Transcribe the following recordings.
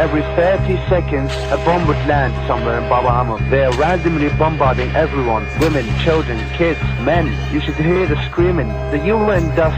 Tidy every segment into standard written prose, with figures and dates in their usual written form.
Every 30 seconds, a bomb would land somewhere in Baba Hamam. They are randomly bombarding everyone. Women, children, kids, men. You should hear the screaming. The UN just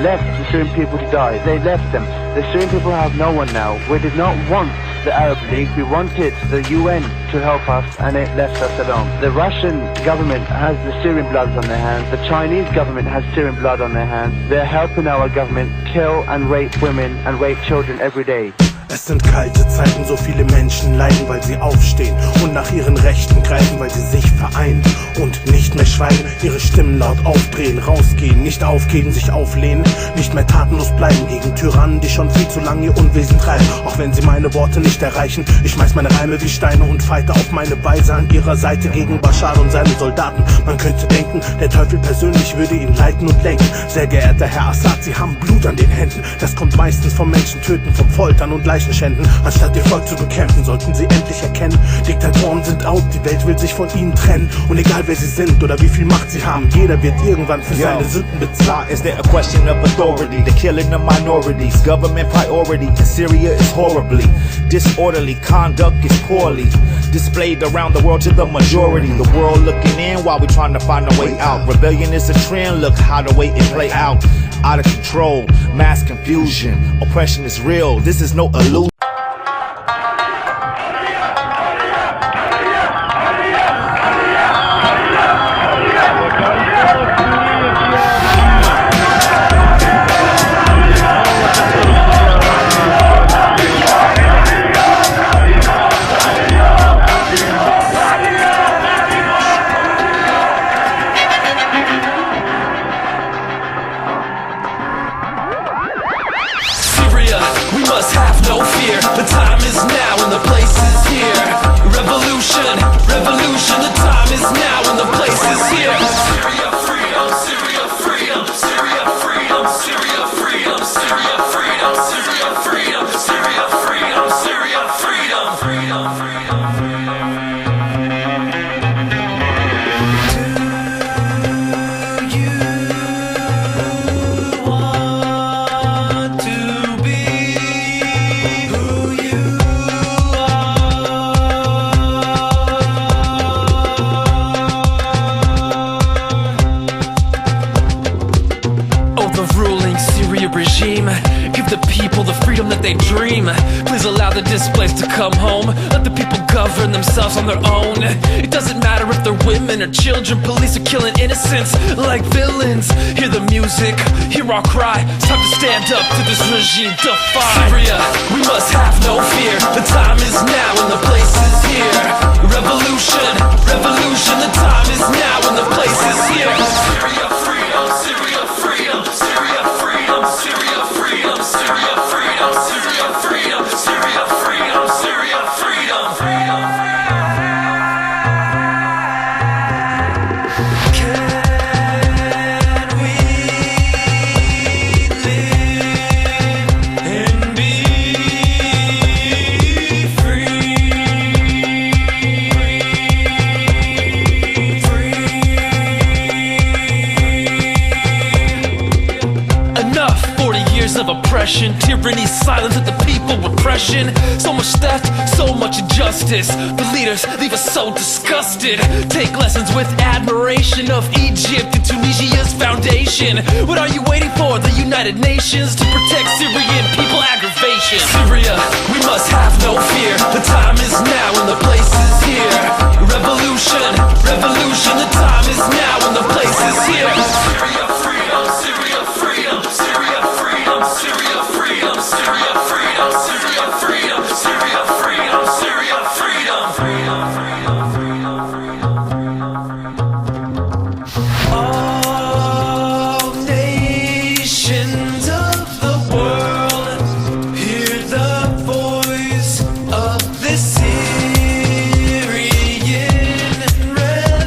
left the Syrian people to die. They left them. The Syrian people have no one now. We did not want the Arab League. We wanted the UN to help us, and it left us alone. The Russian government has the Syrian blood on their hands. The Chinese government has Syrian blood on their hands. They're helping our government kill and rape women and rape children every day. Es sind kalte Zeiten, so viele Menschen leiden, weil sie aufstehen und nach ihren Rechten greifen, weil sie sich vereinen und nicht mehr schweigen, ihre Stimmen laut aufdrehen, rausgehen, nicht aufgeben, sich auflehnen, nicht mehr tatenlos bleiben gegen Tyrannen, die schon viel zu lange ihr Unwesen treiben. Auch wenn sie meine Worte nicht erreichen, ich schmeiß meine Reime wie Steine und fighte auf meine Weise an ihrer Seite gegen Bashar und seine Soldaten. Man könnte denken, der Teufel persönlich würde ihn leiten und lenken. Sehr geehrter Herr Assad, Sie haben Blut an den Händen. Das kommt meistens vom Menschentöten, vom Foltern und Leichenschänden. Anstatt ihr Volk zu bekämpfen, sollten Sie endlich erkennen, Diktatoren sind out, die Welt will sich von ihnen trennen. Und egal wer sie sind oder wie viel Macht sie haben, jeder wird irgendwann für seine Sünden bezahlen. Is there a question of authority? The killing of minorities, government priority in Syria is horribly disorderly. Conduct is poorly displayed around the world to the majority. The world looking in while we trying to find a way out. Rebellion is a trend, look how the way it play out. Out of control, mass confusion, oppression is real, this is no illusion. We must have no fear. The time is now and the place is here. Revolution, revolution. The time is now and the place is here. Syria freedom, Syria freedom, Syria freedom, Syria freedom, Syria freedom, Syria freedom, Syria freedom, Syria freedom, freedom, freedom, freedom. Regime, give the people the freedom that they dream. Please allow the displaced to come home. Let the people govern themselves on their own. It doesn't matter if they're women or children. Police are killing innocents like villains. Hear the music, hear our cry. It's time to stand up to this regime defy. Syria, we must have no fear. The time is now and the place is here. Revolution, revolution. The time is now and the place is here. Syria freedom, Syria freedom, Syria freedom, Syria freedom, Syria freedom, Syria freedom, Syria freedom, Syria freedom, freedom. Can we live and be free? Enough 40 years of oppression, tyranny, silence of the people, repression. So much theft, so much injustice. The leaders leave us so disgusted. Take lessons with admiration of Egypt and Tunisia's foundation. What are you waiting for? The United Nations to protect Syrian people aggravation. Syria, we must have no fear. The time is now and the place is here. Revolution, revolution. The time is now and the place is here. Syria freedom, Syria freedom, Syria freedom, Syria freedom, Syria freedom, Syria freedom, Syria freedom, Syria freedom, freedom, freedom, freedom, freedom. All nations of the world, hear the voice of the Syrian revolution.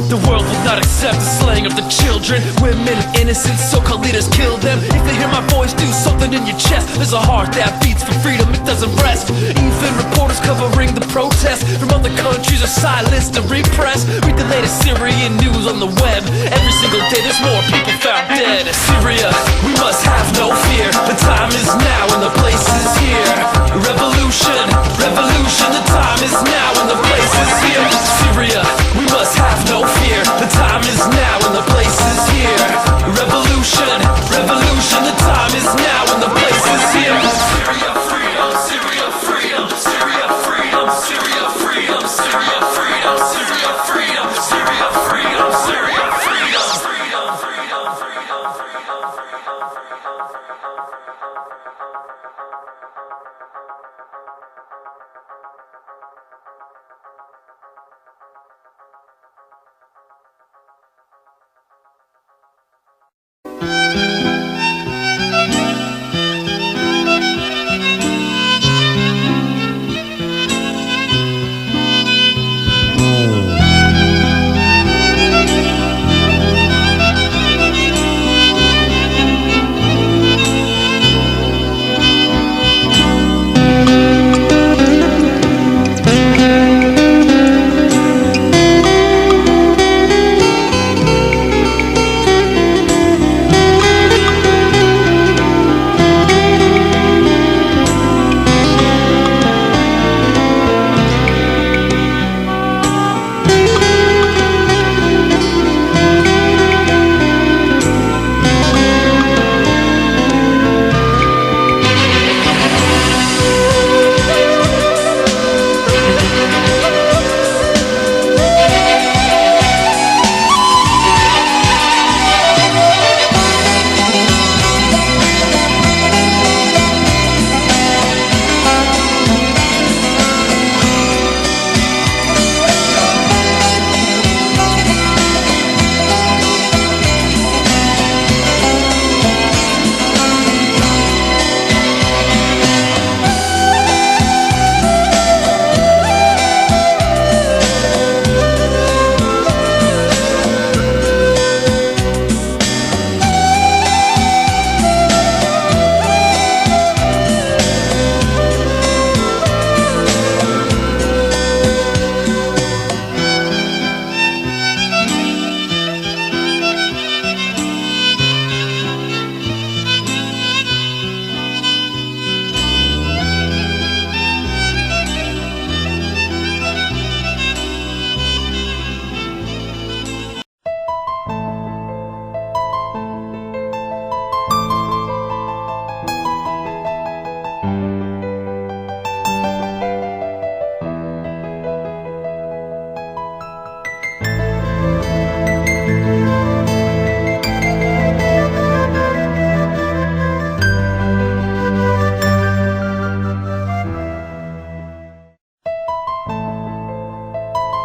The world will not accept the slaying of the children, women, innocent, so-called leaders kill them. If they hear my voice, do something in your chest. There's a heart that beats for freedom, it doesn't rest. Even reporters covering the protests from other countries are silenced and repressed. Read the latest Syrian news on the web. Every single day there's more people found dead. Syria, we must have no fear. The time is now and the place is here. Revolution, revolution, the time is now and the place is here. Syria,